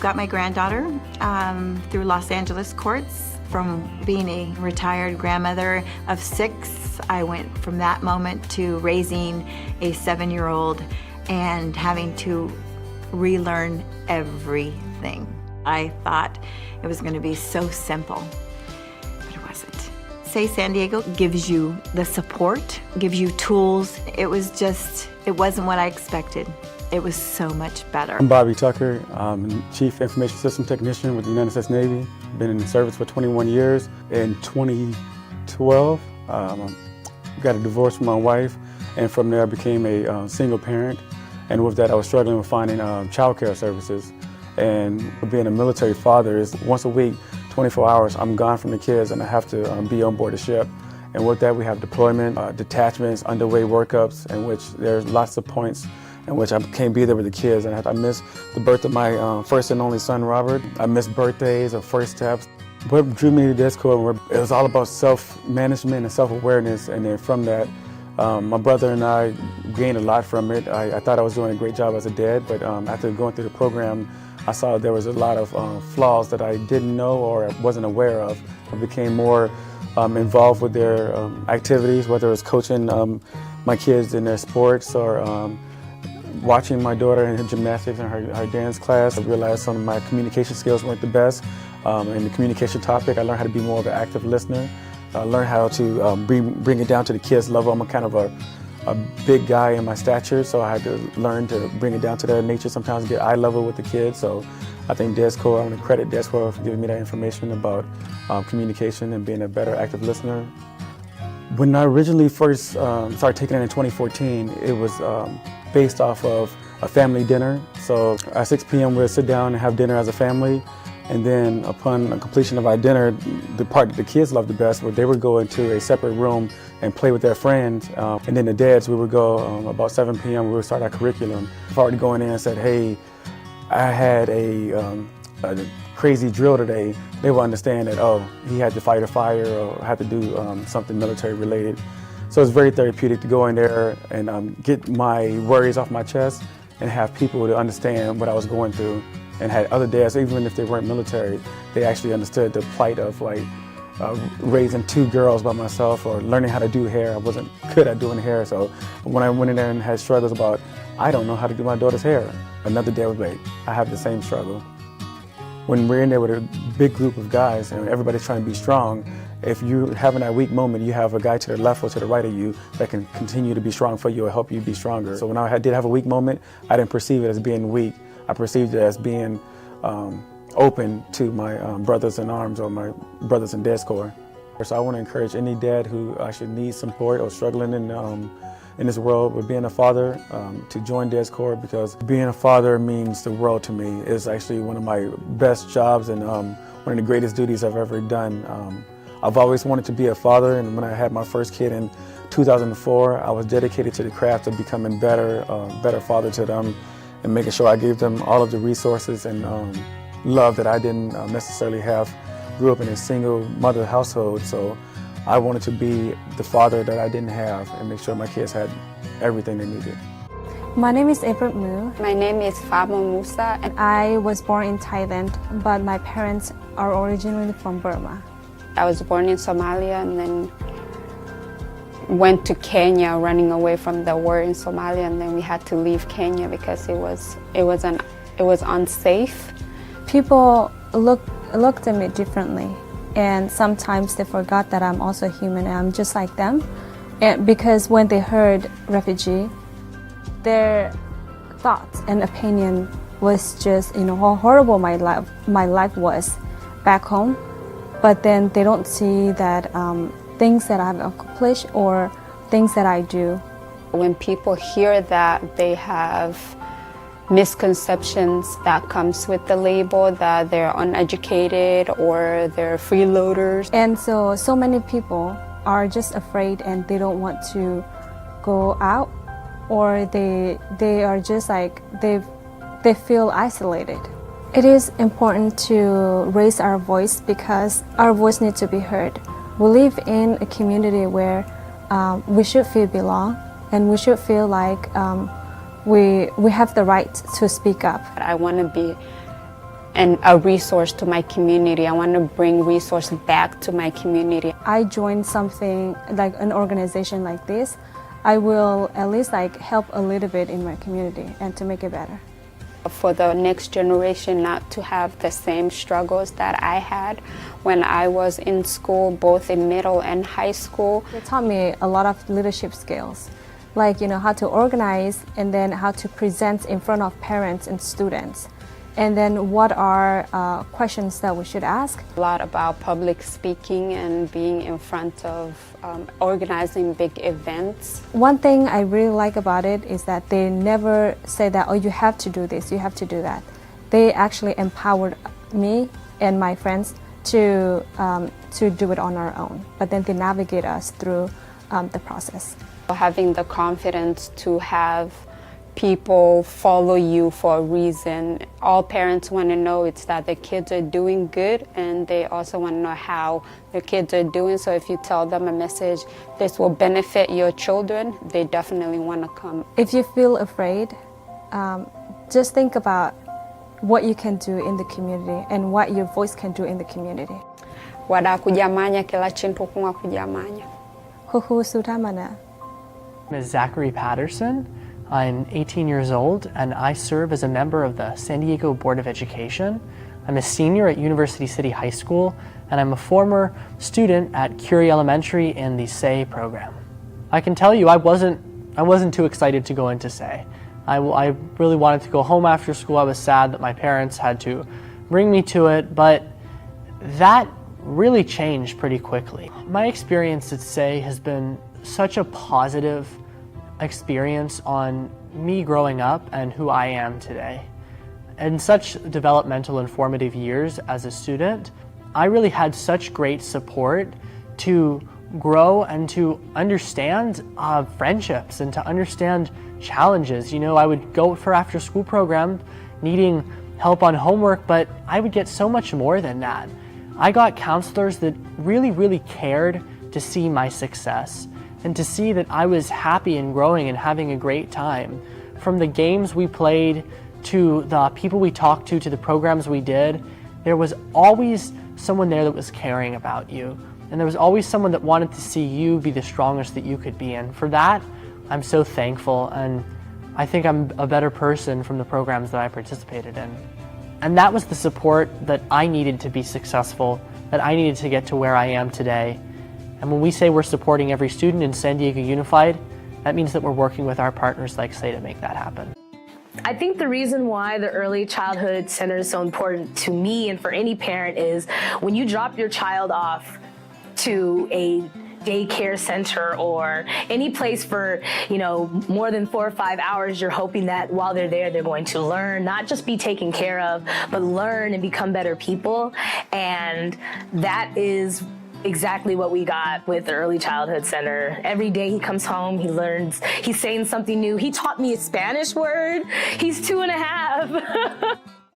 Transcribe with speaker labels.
Speaker 1: Got my granddaughter through Los Angeles courts. From being a retired grandmother of 6, I went from that moment to raising a 7-year-old and having to relearn everything. I thought it was going to be so simple, but it wasn't. Say San Diego gives you the support, gives you tools. It wasn't what I expected. It was so much better.
Speaker 2: I'm Bobby Tucker. I'm Chief Information System Technician with the United States Navy. Been in the service for 21 years. In 2012, got a divorce from my wife, and from there I became a single parent. And with that, I was struggling with finding child care services. And being a military father is once a week, 24 hours, I'm gone from the kids and I have to be on board the ship. And with that, we have deployment, detachments, underway workups, in which there's lots of points in which I can't be there with the kids. And I missed the birth of my first and only son, Robert. I missed birthdays or first steps. What drew me to this Corps, it was all about self-management and self-awareness. And then from that, my brother and I gained a lot from it. I thought I was doing a great job as a dad, but after going through the program, I saw there was a lot of flaws that I didn't know or wasn't aware of. I became more involved with their activities, whether it was coaching my kids in their sports or watching my daughter in her gymnastics and her dance class. I realized some of my communication skills weren't the best. In the communication topic, I learned how to be more of an active listener. I learned how to bring it down to the kids' level. I'm a kind of a big guy in my stature, so I had to learn to bring it down to their nature, sometimes get eye level with the kids. So I think DESCOR, I'm going to credit DESCOR for giving me that information about communication and being a better active listener. When I originally first started taking it in 2014, it was based off of a family dinner. So at 6 p.m. we'd sit down and have dinner as a family. And then upon completion of our dinner, the part that the kids loved the best was they would go into a separate room and play with their friends. And then the dads, we would go about 7 p.m. we would start our curriculum. If I were to go in there and said, hey, I had a crazy drill today, they would understand that, oh, he had to fight a fire or had to do something military related. So it's very therapeutic to go in there and get my worries off my chest and have people to understand what I was going through. And had other dads, even if they weren't military, they actually understood the plight of like raising 2 girls by myself or learning how to do hair. I wasn't good at doing hair, so when I went in there and had struggles about, I don't know how to do my daughter's hair, another dad was like, I have the same struggle. When we're in there with a big group of guys and everybody's trying to be strong, if you're having that weak moment, you have a guy to the left or to the right of you that can continue to be strong for you or help you be stronger. So when I did have a weak moment, I didn't perceive it as being weak. I perceived it as being open to my brothers in arms or my brothers in DESCOR. So I want to encourage any dad who actually needs support or struggling in this world with being a father to join DESCOR, because being a father means the world to me. It's actually one of my best jobs and one of the greatest duties I've ever done. I've always wanted to be a father, and when I had my first kid in 2004, I was dedicated to the craft of becoming better father to them and making sure I gave them all of the resources and love that I didn't necessarily have. Grew up in a single mother household, so I wanted to be the father that I didn't have and make sure my kids had everything they needed.
Speaker 3: My name is April Mu.
Speaker 4: My name is Famo Musa.
Speaker 3: And I was born in Thailand, but my parents are originally from Burma.
Speaker 4: I was born in Somalia and then went to Kenya, running away from the war in Somalia, and then we had to leave Kenya because it was unsafe.
Speaker 3: People looked at me differently, and sometimes they forgot that I'm also human and I'm just like them. And because when they heard refugee, their thoughts and opinion was just, how horrible my life was back home. But then they don't see that things that I've accomplished or things that I do.
Speaker 4: When people hear that, they have misconceptions that comes with the label that they're uneducated or they're freeloaders.
Speaker 3: And so many people are just afraid and they don't want to go out, or they are just like, they feel isolated. It is important to raise our voice because our voice needs to be heard. We live in a community where we should feel belong, and we should feel like we have the right to speak up.
Speaker 4: I want to be and a resource to my community. I want to bring resource back to my community.
Speaker 3: I join something like an organization like this, I will at least like help a little bit in my community and to make it better.
Speaker 4: For the next generation not to have the same struggles that I had when I was in school, both in middle and high school.
Speaker 3: It taught me a lot of leadership skills, like how to organize and then how to present in front of parents and students. And then what are questions that we should ask?
Speaker 4: A lot about public speaking and being in front of organizing big events.
Speaker 3: One thing I really like about it is that they never say that, oh, you have to do this, you have to do that. They actually empowered me and my friends to do it on our own, but then they navigate us through the process.
Speaker 4: Having the confidence to have people follow you for a reason. All parents want to know it's that the kids are doing good, and they also want to know how their kids are doing. So if you tell them a message, this will benefit your children, they definitely want to come.
Speaker 3: If you feel afraid, just think about what you can do in the community and what your voice can do in the community.
Speaker 4: Wada kujamanya kila chintu kunga kujamanya.
Speaker 3: Huhu sutamana.
Speaker 5: My name is Zachary Patterson. I'm 18 years old and I serve as a member of the San Diego Board of Education. I'm a senior at University City High School and I'm a former student at Curie Elementary in the SAY program. I can tell you I wasn't too excited to go into SAY. I really wanted to go home after school. I was sad that my parents had to bring me to it, but that really changed pretty quickly. My experience at SAY has been such a positive experience on me growing up and who I am today. In such developmental and formative years as a student, I really had such great support to grow and to understand friendships and to understand challenges. I would go for after school program needing help on homework, but I would get so much more than that. I got counselors that really cared to see my success and to see that I was happy and growing and having a great time. From the games we played, to the people we talked to the programs we did, there was always someone there that was caring about you. And there was always someone that wanted to see you be the strongest that you could be. And for that, I'm so thankful. And I think I'm a better person from the programs that I participated in. And that was the support that I needed to be successful, that I needed to get to where I am today. And when we say we're supporting every student in San Diego Unified, that means that we're working with our partners like SAY to make that happen.
Speaker 6: I think the reason why the Early Childhood Center is so important to me and for any parent is when you drop your child off to a daycare center or any place for, more than 4 or 5 hours, you're hoping that while they're there, they're going to learn, not just be taken care of, but learn and become better people. And that is exactly what we got with the Early Childhood Center. Every day he comes home, he learns, he's saying something new. He taught me a Spanish word. He's 2.5.